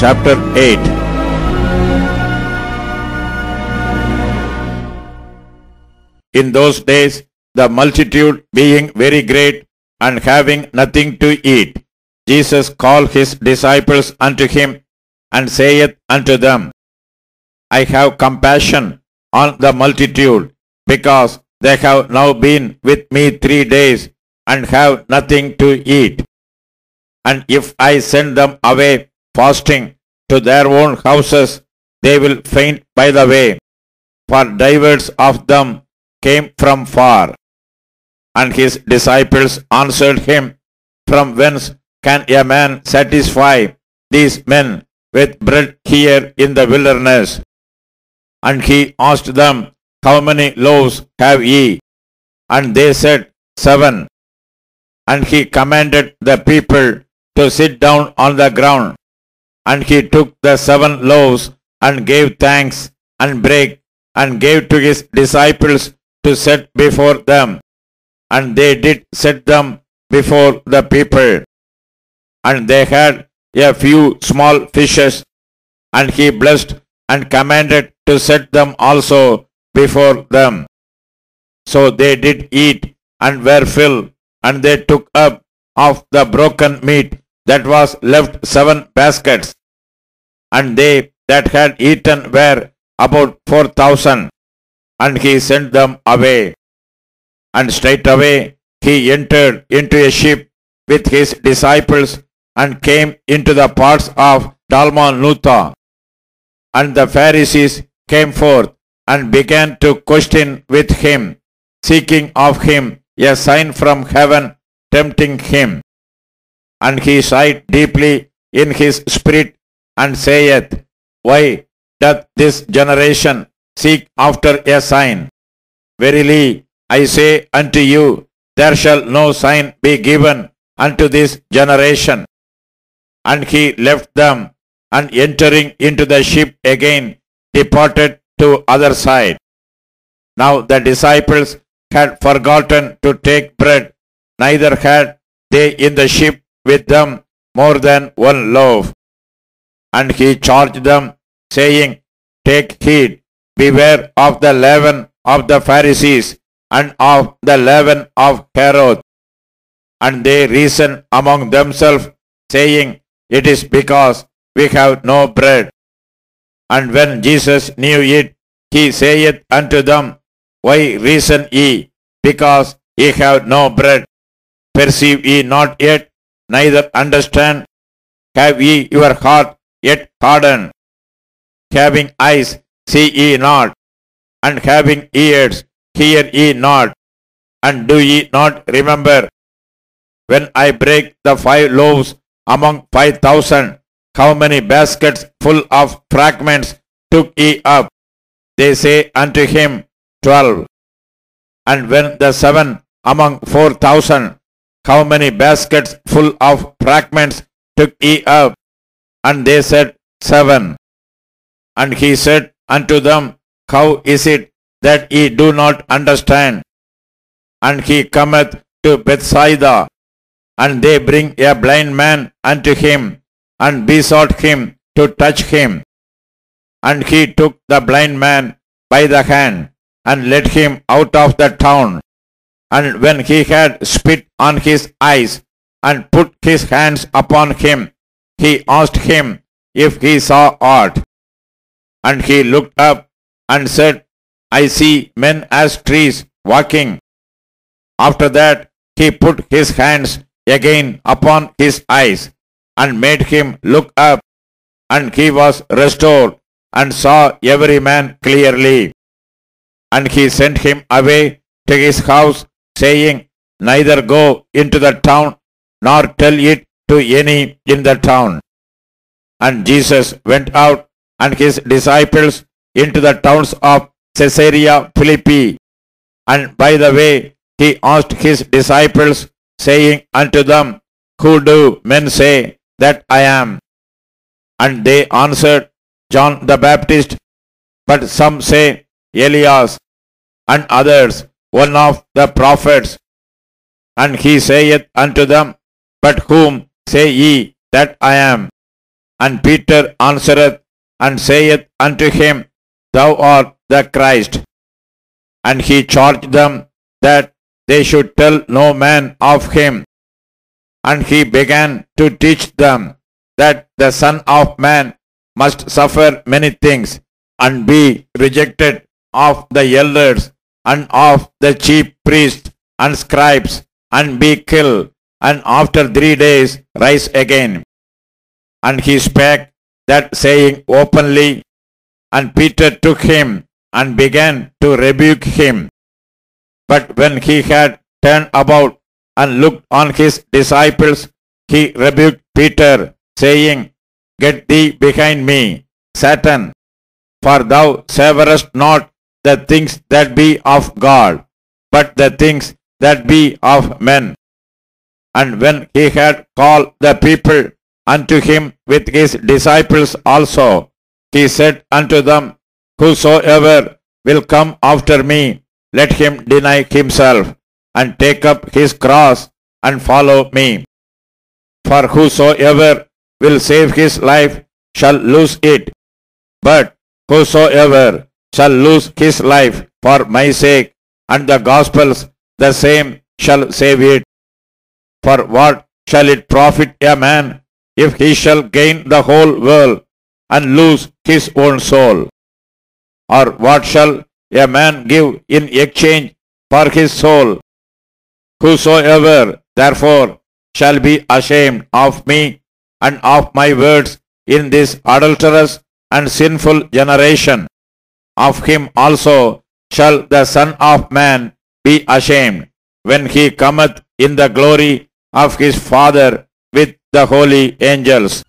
chapter 8. In those days, the multitude being very great and having nothing to eat, Jesus called his disciples unto him, and saith unto them, I have compassion on the multitude, because they have now been with me 3 days, and have nothing to eat. And if I send them away fasting to their own houses, they will faint by the way, for divers of them came from far. And his disciples answered him, From whence can a man satisfy these men with bread here in the wilderness? And he asked them, How many loaves have ye? And they said, 7. And he commanded the people to sit down on the ground. And he took the 7 loaves and gave thanks and brake and gave to his disciples to set before them. And they did set them before the people. And they had a few small fishes, and he blessed and commanded to set them also before them. So they did eat and were filled, and they took up of the broken meat that was left 7 baskets. And they that had eaten were about 4,000, and he sent them away. And straightway he entered into a ship with his disciples, and came into the parts of Dalmanutha. And the Pharisees came forth, and began to question with him, seeking of him a sign from heaven, tempting him. And he sighed deeply in his spirit, and saith, Why doth this generation seek after a sign? Verily I say unto you, there shall no sign be given unto this generation. And he left them, and entering into the ship again, departed to other side. Now the disciples had forgotten to take bread, neither had they in the ship with them more than 1 loaf. And he charged them, saying, Take heed, beware of the leaven of the Pharisees, and of the leaven of Herod. And they reasoned among themselves, saying, It is because we have no bread. And when Jesus knew it, he saith unto them, Why reason ye, because ye have no bread? Perceive ye not yet, neither understand? Have ye your heart yet hardened? Having eyes, see ye not? And having ears, hear ye not? And do ye not remember? When I break the 5 loaves among 5,000, how many baskets full of fragments took ye up? They say unto him, 12. And when the 7 among 4,000, how many baskets full of fragments took ye up? And they said, 7. And he said unto them, How is it that ye do not understand? And he cometh to Bethsaida, and they bring a blind man unto him, and besought him to touch him. And he took the blind man by the hand, and led him out of the town. And when he had spit on his eyes, and put his hands upon him, he asked him if he saw aught. And he looked up, and said, I see men as trees walking. After that he put his hands again upon his eyes, and made him look up, and he was restored, and saw every man clearly. And he sent him away to his house, saying, Neither go into the town, nor tell it to any in the town. And Jesus went out, and his disciples, into the towns of Caesarea Philippi. And by the way he asked his disciples, saying unto them, Who do men say that I am? And they answered, John the Baptist, but some say Elias, and others one of the prophets. And he saith unto them, But whom say ye that I am? And Peter answereth and saith unto him, Thou art the Christ. And he charged them that they should tell no man of him. And he began to teach them that the Son of Man must suffer many things, and be rejected of the elders and of the chief priests and scribes, and be killed, and after 3 days rise again. And he spake that saying openly, and Peter took him and began to rebuke him. But when he had turned about and looked on his disciples, he rebuked Peter, saying, Get thee behind me, Satan, for thou savorest not the things that be of God, but the things that be of men. And when he had called the people unto him with his disciples also, he said unto them, Whosoever will come after me, let him deny himself, and take up his cross, and follow me. For whosoever will save his life shall lose it, but whosoever shall lose his life for my sake and the gospel's, the same shall save it. For what shall it profit a man if he shall gain the whole world and lose his own soul? Or what shall a man give in exchange for his soul? Whosoever therefore shall be ashamed of me and of my words in this adulterous and sinful generation, of him also shall the Son of Man be ashamed, when he cometh in the glory of his Father with the holy angels.